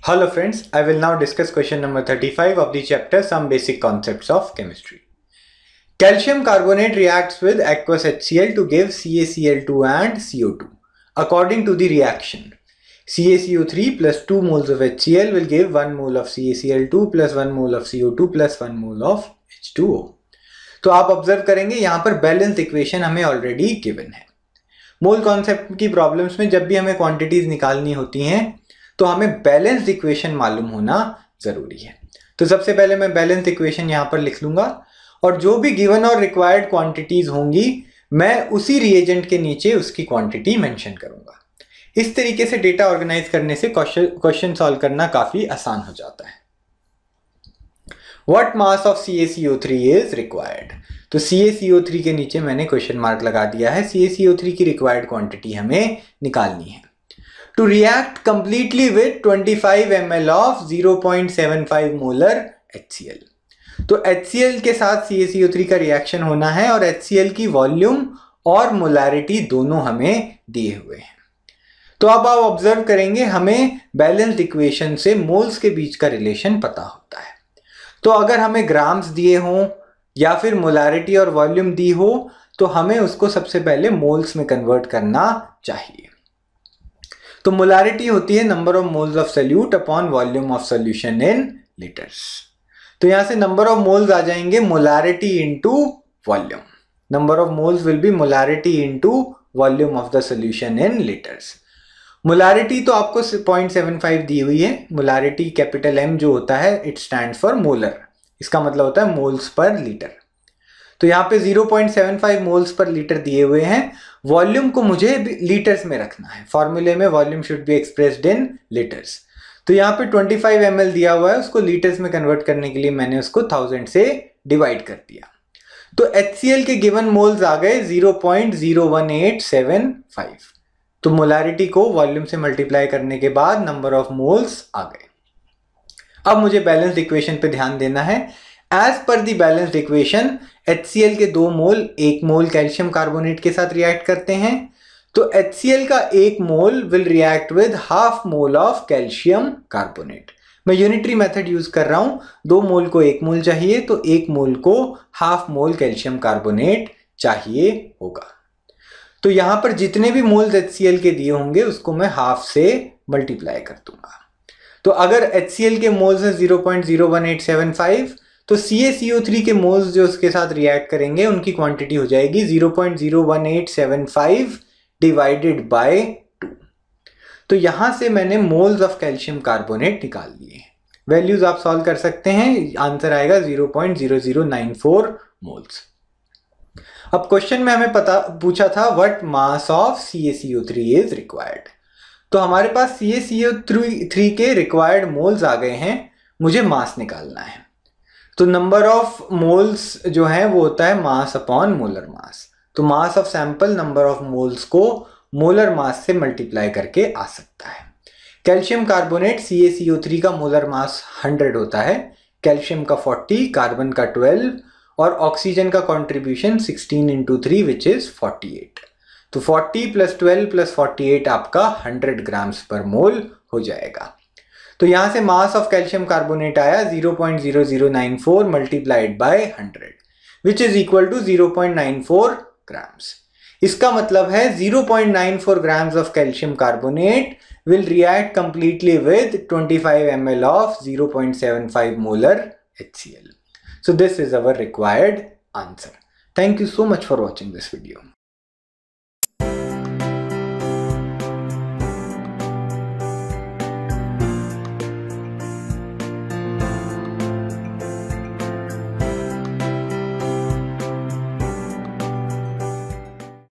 Hello friends, I will now discuss question number 35 of the chapter Some Basic Concepts of Chemistry. Calcium carbonate reacts with aqueous HCl to give CaCl2 and CO2. According to the reaction, CaCO3 plus 2 moles of HCl will give 1 mole of CaCl2 plus 1 mole of CO2 plus 1 mole of H2O. तो आप observe करेंगे यहाँ पर balance equation हमें already given है। Mole concept की problems में जब भी हमें क्वांटिटीज निकालनी होती हैं तो हमें बैलेंस्ड इक्वेशन मालूम होना जरूरी है। तो सबसे पहले मैं बैलेंस्ड इक्वेशन यहाँ पर लिख लूंगा और जो भी गिवन और रिक्वायर्ड क्वांटिटीज होंगी मैं उसी रिएजेंट के नीचे उसकी क्वांटिटी मेंशन करूंगा। इस तरीके से डेटा ऑर्गेनाइज करने से क्वेश्चन सॉल्व करना काफी आसान हो जाता है। What mass of CaCO3 is required? तो CaCO3 के नीचे मैंने क्वेश्चन मार्क लगा दिया है। CaCO3 की रिक्वायर्ड क्वांटिटी हमें निकालनी है। To react completely with 25 ml of 0.75 molar HCl. तो HCl के साथ CaCO3 का रिएक्शन होना है और HCl की वॉल्यूम और मोलैरिटी दोनों हमें दिए हुए हैं। तो अब आप ऑब्जर्व करेंगे हमें बैलेंस्ड इक्वेशन से मोल्स के बीच का रिलेशन पता होता है। तो अगर हमें ग्राम्स दिए हों या फिर मोलैरिटी और वॉल्यूम दी हो तो हमें उसको सबसे पहले मोल्स में कन्वर्ट करना चाहिए। तो मोलैरिटी होती है number of moles of solute upon volume of solution in litres. तो यहां से नंबर ऑफ मोल्स आ जाएंगे molarity into volume. Number of moles will be molarity into volume of the solution in litres. Molarity तो आपको 0.75 दी हुई है। Molarity capital M जो होता है इट स्टैंड फॉर मोलर। इसका मतलब होता है मोल्स पर लीटर। तो यहाँ पे 0.75 मोल्स पर लीटर दिए हुए हैं। वॉल्यूम को मुझे लीटर्स में रखना है। फॉर्मूले में volume should be expressed in litres. तो यहाँ पे 25 ml दिया हुआ है, उसको लीटर्स में कन्वर्ट करने के लिए मैंने उसको 1000 से डिवाइड कर दिया। तो HCl के गिवन मोल्स आ गए 0.01875। तो मोलैरिटी को वॉल्यूम से मल्टीप्लाई करने के बाद नंबर ऑफ मोल्स आ गए। अब मुझे बैलेंस्ड इक्वेशन पे ध्यान देना है। As per the balanced equation HCl के 2 मोल 1 मोल कैल्शियम कार्बोनेट के साथ रिएक्ट करते हैं। तो HCl का 1 mole will react with half mole of calcium carbonate. मैं यूनिटरी मेथड यूज कर रहा हूं। 2 मोल को 1 मोल चाहिए तो 1 मोल को हाफ मोल कैल्शियम कार्बोनेट चाहिए होगा। तो यहां पर जितने भी मोल्स HCl के दिए होंगे उसको मैं हाफ से मल्टीप्लाई कर दूंगा। तो अगर HCl के मोल्स है 0.01875 तो CaCO3 के मोल्स जो उसके साथ रिएक्ट करेंगे उनकी क्वांटिटी हो जाएगी 0.01875 डिवाइडेड बाय 2। तो यहां से मैंने मोल्स ऑफ कैल्शियम कार्बोनेट निकाल लिए। वैल्यूज आप सॉल्व कर सकते हैं, आंसर आएगा 0.0094 मोल्स। अब क्वेश्चन में हमें पूछा था what mass of CaCO3 is required. तो हमारे पास CaCO3 के रिक्वायर्ड मोल्स आ गए हैं, मुझे मास निकालना है। तो नंबर ऑफ मोल्स जो है वो होता है मास अपॉन मोलर मास। तो mass of sample number of moles को मोलर मास से मल्टीप्लाई करके आ सकता है। कैल्शियम कार्बोनेट CaCO3 का मोलर मास 100 होता है, कैल्शियम का 40, कार्बन का 12 और ऑक्सीजन का कॉन्ट्रीब्यूशन 16 into 3 विच इज 48। तो 40 + 12 + 48 आपका 100 ग्राम्स पर मोल हो जाएगा। तो यहां से मास ऑफ कैल्शियम कार्बोनेट आया 0.0094 multiplied by 100 which is equal to 0.94 grams. इसका मतलब है 0.94 grams of calcium carbonate will react completely with 25 ml of 0.75 molar HCl. So this is our required answer. Thank you so much for watching this video.